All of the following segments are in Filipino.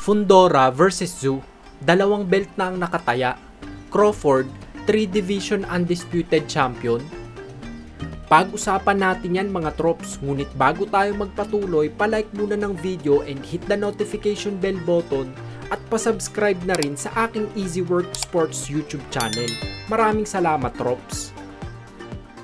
Fundora versus Tszyu, dalawang belt na ang nakataya. Crawford, 3-division undisputed champion. Pag-usapan natin yan mga trops, ngunit bago tayo magpatuloy, palike muna ng video and hit the notification bell button at pasubscribe na rin sa aking Easy Work Sports YouTube channel. Maraming salamat trops!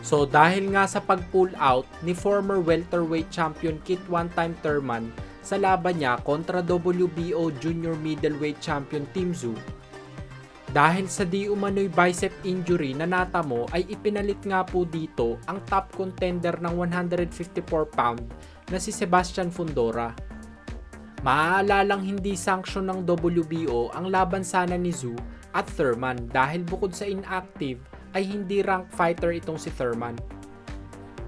So dahil nga sa pag-pull out ni former welterweight champion Kit One-Time Thurman sa laban niya kontra WBO Junior Middleweight Champion Tim Tszyu, dahil sa di umano'y bicep injury na natamo ay ipinalit nga po dito ang top contender ng 154 pound na si Sebastian Fundora. Maaalalang hindi sanction ng WBO ang laban sana ni Tszyu at Thurman dahil bukod sa inactive ay hindi rank fighter itong si Thurman.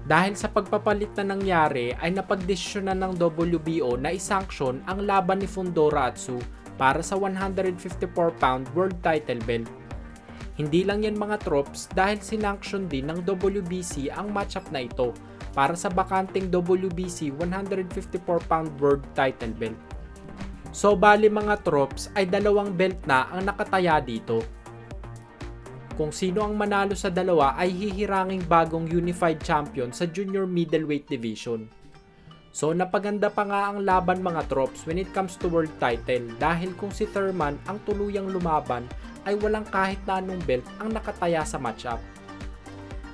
Dahil sa pagpapalit na nangyari ay napagdesisyonan ng WBO na isanction ang laban ni Fundora at Tszyu para sa 154-pound world title belt. Hindi lang yan mga trops dahil sinanction din ng WBC ang matchup na ito para sa bakanting WBC 154-pound world title belt. So bali mga trops ay dalawang belt na ang nakataya dito. Kung sino ang manalo sa dalawa ay hihiranging bagong unified champion sa junior middleweight division. So napaganda pa nga ang laban mga trops when it comes to world title dahil kung si Thurman ang tuluyang lumaban ay walang kahit na anong belt ang nakataya sa matchup.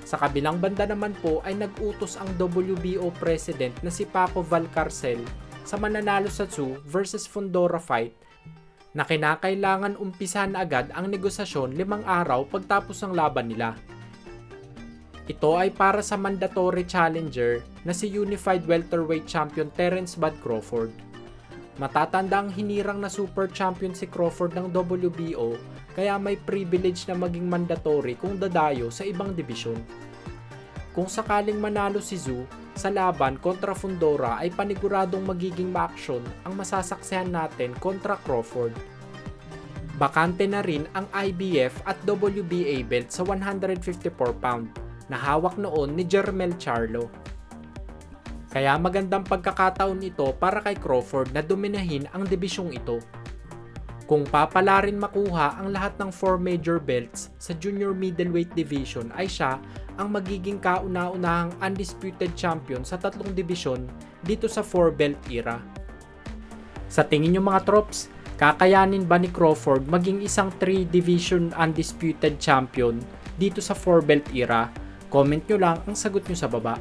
Sa kabilang banda naman po ay nag-utos ang WBO president na si Paco Valcarcel sa mananalo sa Tszyu versus Fundora fight na kinakailangan umpisahan agad ang negosasyon 5 araw pagtapos ng laban nila. Ito ay para sa mandatory challenger na si Unified Welterweight Champion Terence Bud Crawford. Matatanda ang hinirang na super champion si Crawford ng WBO kaya may privilege na maging mandatory kung dadayo sa ibang dibisyon. Kung sakaling manalo si Tszyu sa laban kontra Fundora ay paniguradong magiging ma-action ang masasaksihan natin kontra Crawford. Bakante na rin ang IBF at WBA belt sa 154 pound na hawak noon ni Jermel Charlo. Kaya magandang pagkakataon ito para kay Crawford na dominahin ang dibisyong ito. Kung papala rin makuha ang lahat ng 4 major belts sa junior middleweight division ay siya ang magiging kauna-unahang undisputed champion sa 3 dibisyon dito sa 4 belt era. Sa tingin nyo mga trops, kakayanin ba ni Crawford maging isang 3 division undisputed champion dito sa 4 belt era? Comment nyo lang ang sagot nyo sa baba.